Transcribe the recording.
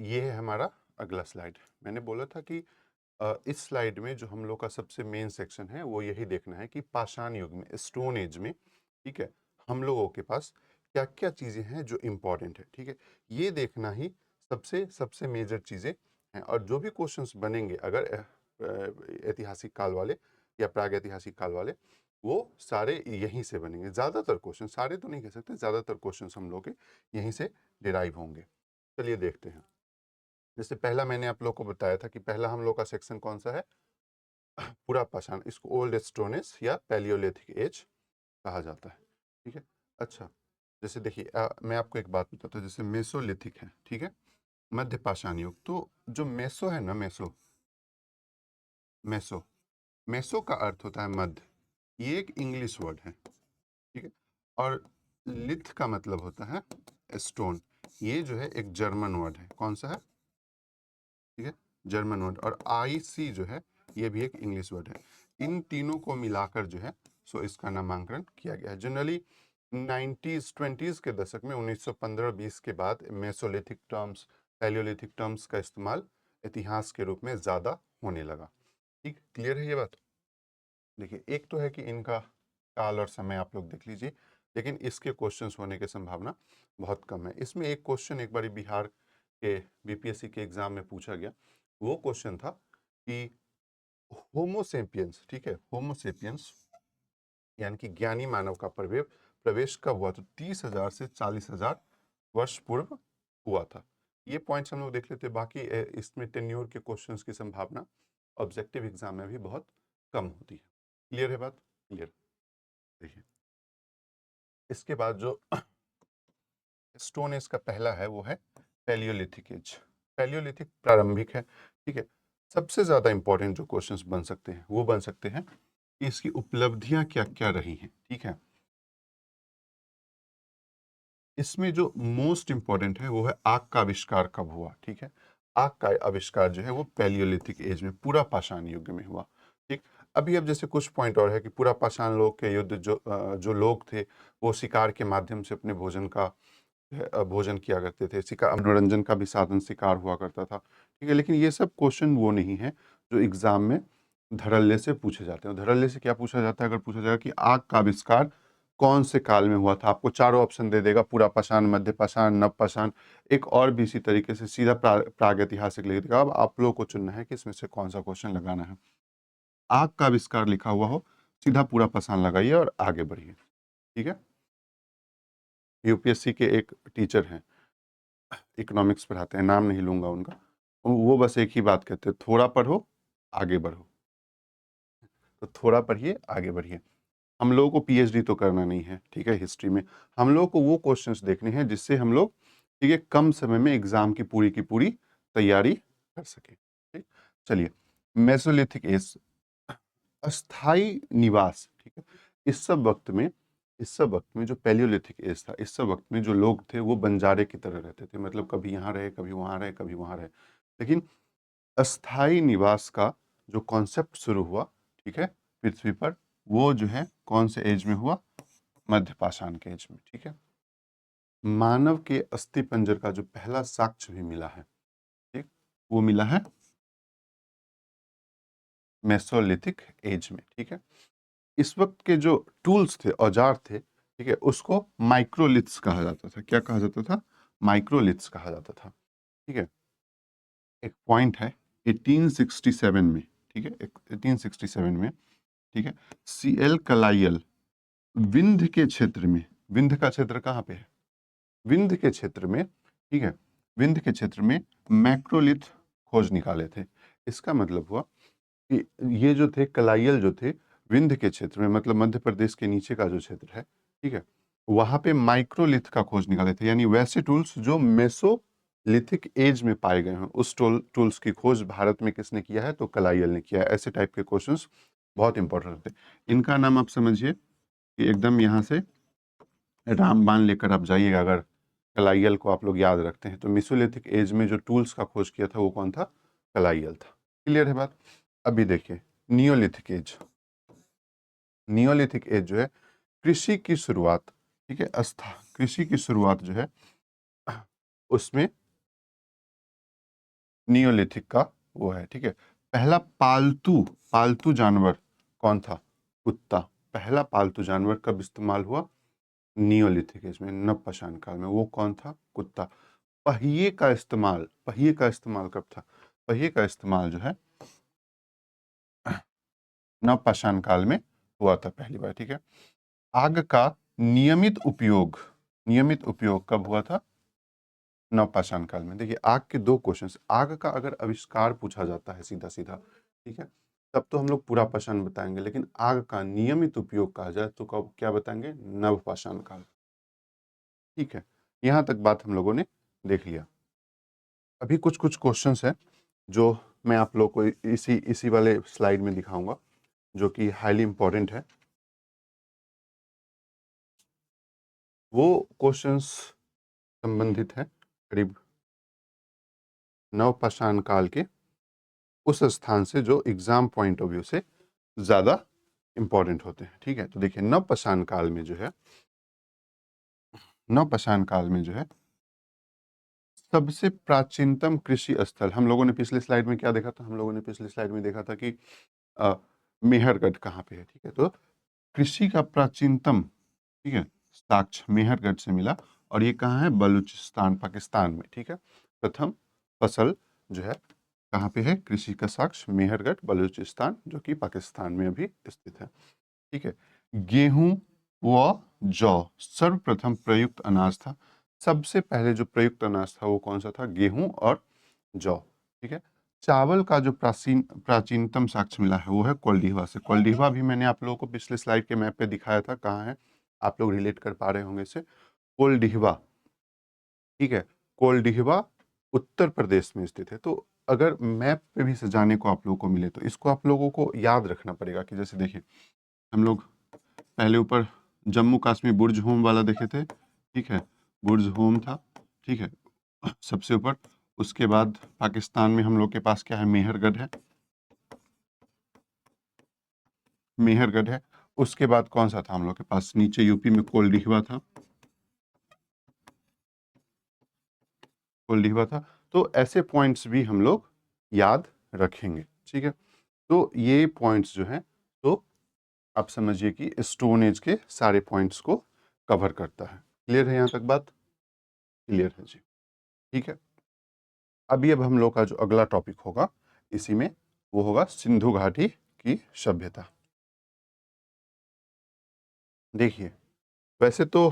ये है हमारा अगला स्लाइड। मैंने बोला था कि इस स्लाइड में जो हम लोग का सबसे मेन सेक्शन है वो यही देखना है कि पाषाण युग में, स्टोन एज में, ठीक है, हम लोगों के पास क्या-क्या चीज़ें हैं जो इम्पोर्टेंट है, ठीक है? ये देखना ही सबसे सबसे मेजर चीज़ें हैं और जो भी क्वेश्चंस बनेंगे अगर ऐतिहासिक काल वाले या प्रागैतिहासिक काल वाले, वो सारे यहीं से बनेंगे। ज़्यादातर क्वेश्चन, सारे तो नहीं कह सकते, ज़्यादातर क्वेश्चंस हम लोग के यहीं से डिराइव होंगे। चलिए देखते हैं। जैसे पहला मैंने आप लोग को बताया था कि पहला हम लोग का सेक्शन कौन-सा है? पूरा पाषाण, इसको ओल्ड स्टोन एज या पैलियोलिथिक एज कहा जाता है, ठीक है? अच्छा, जैसे देखिए मैं आपको एक बात बताता हूँ, जैसे मेसोलिथिक है, ठीक है? मध्य पाषाण युग, तो जो मेसो है ना, मेसो मेसो का अर्थ होता है मध्य। ये एक इंग्लिश वर्ड है, ठीक है? और लिथ का मतलब होता है स्टोन। ये जो है एक जर्मन वर्ड है। कौन-सा है? ठीक है, जर्मन वर्ड। और आईसी जो है ये भी एक इंग्लिश वर्ड है। इन तीनों को मिलाकर जो है सो इसका नामांकन किया गया है। जनरली 90s 20s के दशक में 1915-20 के बाद मेसोलिथिक टर्म्स, पैलियोलिथिक टर्म्स का इस्तेमाल इतिहास के रूप में ज़्यादा होने लगा। ठीक, क्लियर है ये बात? देखिए, एक तो है कि इनका काल और समय आप लोग देख लीजिए, लेकिन इसके क्वेश्चंस होने की संभावना बहुत कम है। इसमें एक क्वेश्चन एक बारी बिहार के बीपीएससी के एग्जाम में पूछा गया। वो क्वेश्चन था कि होमोसेपियंस, ठीक है, होमोसेपियंस यानी कि ज्ञानी मानव का प्रवेश प्रवेश कब हुआ? तो 30,000 से 40,000 वर्ष पूर्व हुआ था। ये पॉइंट्स हम लोग देख लेते हैं। बाकी इसमें टेन्योर के क्वेश्चंस की संभावना ऑब्जेक्टिव एग्जाम में भी बहुत कम होती है। क्लियर है बात? क्लियर। देखिए, इसके बाद जो स्टोन एज का पहला है वो है पैलियोलिथिक एज। पैलियोलिथिक प्रारंभिक है, ठीक है। सबसे ज्यादा इंपॉर्टेंट जो क्वेश्चंस बन सकते हैं वो बन सकते हैं कि इसकी उपलब्धियां क्या क्या रही हैं, ठीक है। इसमें जो मोस्ट इंपॉर्टेंट है वो है आग का आविष्कार कब हुआ, ठीक है। आग का आविष्कार जो है वो पैलियोलिथिक एज में, पूरा पाषाण युग में हुआ, ठीक। अभी अब जैसे कुछ पॉइंट और है कि पूरा पाषाण लोग के युद्ध जो लोग थे वो शिकार के माध्यम से अपने भोजन का भोजन किया करते थे, शिकार मनोरंजन का भी साधन शिकार हुआ करता था, ठीक है। लेकिन ये सब क्वेश्चन वो नहीं है जो एग्जाम में धड़ल्ले से पूछे जाते हैं। धड़ल्ले से क्या पूछा जाता है? अगर पूछा जाएगा कि आग का आविष्कार कौन से काल में हुआ था, आपको चारों ऑप्शन दे देगा, पूरा पाषाण, मध्य पाषाण, नव पाषाण, एक और भी इसी तरीके से सीधा प्रागैतिहासिक लिख देगा। अब आप लोगों को चुनना है कि इसमें से कौन सा क्वेश्चन लगाना है। आग का आविष्कार लिखा हुआ हो, सीधा पूरा पाषाण लगाइए और आगे बढ़िए, ठीक है। यूपीएससी के एक टीचर हैं, इकोनॉमिक्स पढ़ाते हैं, नाम नहीं लूंगा उनका, वो बस एक ही बात कहते हैं, थोड़ा पढ़ो आगे बढ़ो। तो थोड़ा पढ़िए आगे बढ़िए। हम लोगों को पीएचडी तो करना नहीं है, ठीक है, हिस्ट्री में। हम लोगों को वो क्वेश्चंस देखने हैं जिससे हम लोग, ठीक है, कम समय में एग्जाम की पूरी तैयारी कर सके, ठीक। चलिए, मेसोलिथिक एज, अस्थाई निवास, ठीक है। इस सब वक्त में इस सब वक्त में जो पैलियोलिथिक एज था, इस सब वक्त में जो लोग थे वो बंजारे की तरह रहते थे, मतलब कभी यहाँ रहे, कभी वहाँ रहे, कभी वहाँ रहे। लेकिन अस्थाई निवास का जो कॉन्सेप्ट शुरू हुआ, ठीक है, पृथ्वी पर, वो जो है कौन से एज में हुआ? मध्य पाषाण के एज में, ठीक है। मानव के अस्थि पंजर का जो पहला साक्ष्य भी मिला है, ठीक, वो मिला है मेसोलिथिक एज में, ठीक है। इस वक्त के जो टूल्स थे, औजार थे, ठीक है, उसको माइक्रोलिथ्स कहा जाता था। क्या कहा जाता था? माइक्रोलिथ्स कहा जाता था, ठीक है। एक पॉइंट है 1867 में, ठीक है, 1867 में, ठीक है, सीएल कलाइयल विंध्य के क्षेत्र में, विंध्य का क्षेत्र कहाँ पे है? विंध्य के क्षेत्र में, ठीक है, विंध्य के क्षेत्र में मैक्रोलिथ खोज निकाले थे। इसका मतलब हुआ कि ये जो थे कलाइयल जो थे, विंध्य के क्षेत्र में, मतलब मध्य प्रदेश के नीचे का जो क्षेत्र है, ठीक है, वहां पे माइक्रोलिथ का खोज निकाले थे, यानी वैसे टूल्स जो मेसोलिथिक एज में पाए गए हैं, उस टूल्स की खोज भारत में किसने किया है? तो कलाइयल ने किया है। ऐसे टाइप के क्वेश्चंस बहुत इंपॉर्टेंट होते हैं। इनका नाम आप समझिए कि एकदम यहाँ से रामबाण लेकर आप जाइएगा। अगर कलाइयल को आप लोग याद रखते हैं तो मेसोलिथिक एज में जो टूल्स का खोज किया था वो कौन था? कलाइयल था। क्लियर है बात? अभी देखिए, नियोलिथिक एज। नियोलिथिक एज जो है कृषि की शुरुआत, ठीक है, कृषि की शुरुआत जो है उसमें नियोलिथिक का वो है, ठीक है। पहला पालतू पालतू जानवर कौन था? कुत्ता। पहला पालतू जानवर कब इस्तेमाल हुआ? नियोलिथिक एज में, नवपाषाण काल में। वो कौन था? कुत्ता। पहिए का इस्तेमाल कब था? पहिए का इस्तेमाल जो है नवपाषाण काल में हुआ था पहली बार, ठीक है। आग का नियमित उपयोग कब हुआ था? नवपाषाण काल में। देखिए आग के दो क्वेश्चंस, आग का अगर आविष्कार पूछा जाता है सीधा सीधा, ठीक है, तब तो हम लोग पूरा पाषाण बताएंगे, लेकिन आग का नियमित उपयोग कहा जाए तो कब क्या बताएंगे? नवपाषाण काल, ठीक है। यहां तक बात हम लोगों ने देख लिया। अभी कुछ कुछ क्वेश्चंस है जो मैं आप लोग को इसी वाले स्लाइड में दिखाऊंगा, जो कि हाईली इंपॉर्टेंट है। वो क्वेश्चंस संबंधित है करीब नवपाषाण काल के उस स्थान से जो एग्जाम पॉइंट ऑफ व्यू से ज्यादा इंपॉर्टेंट होते हैं, ठीक है। तो देखिए नवपाषाण काल में जो है सबसे प्राचीनतम कृषि स्थल, हम लोगों ने पिछले स्लाइड में क्या देखा था? हम लोगों ने पिछले स्लाइड में देखा था कि मेहरगढ़ कहाँ पे है, ठीक है। तो कृषि का प्राचीनतम, ठीक है, साक्ष्य मेहरगढ़ से मिला, और ये कहाँ है? बलूचिस्तान, पाकिस्तान में, ठीक है। प्रथम फसल जो है कहाँ पे है? कृषि का साक्ष्य मेहरगढ़, बलूचिस्तान, जो कि पाकिस्तान में अभी स्थित है, ठीक है। गेहूं व जौ सर्वप्रथम प्रयुक्त अनाज था। सबसे पहले जो प्रयुक्त अनाज था वो कौन सा था? गेहूं और जौ, ठीक है। चावल का जो प्राचीनतम साक्ष्य मिला है वो है कोलडीहवा से। कोलडीहवा भी मैंने आप लोगों को पिछले स्लाइड के मैप पे दिखाया था, कहाँ है, आप लोग रिलेट कर पा रहे होंगे इसे। कोलडीहवा, ठीक है, कोलडीहवा उत्तर प्रदेश में स्थित है। तो अगर मैप पे भी सजाने को आप लोगों को मिले तो इसको आप लोगों को याद रखना पड़ेगा कि जैसे देखिए हम लोग पहले ऊपर जम्मू कश्मीर बुर्ज होम वाला देखे थे, ठीक है, बुर्ज होम था, ठीक है, सबसे ऊपर। उसके बाद पाकिस्तान में हम लोग के पास क्या है? मेहरगढ़ है, मेहरगढ़ है। उसके बाद कौन सा था हम लोग के पास? नीचे यूपी में कोलडीहवा था, कोलडीहवा था। तो ऐसे पॉइंट्स भी हम लोग याद रखेंगे, ठीक है। तो ये पॉइंट्स जो हैं, तो आप समझिए कि स्टोन एज के सारे पॉइंट्स को कवर करता है। क्लियर है? यहाँ तक बात क्लियर है जी, ठीक है। अभी अब हम लोग का जो अगला टॉपिक होगा इसी में, वो होगा सिंधु घाटी की सभ्यता। देखिए वैसे तो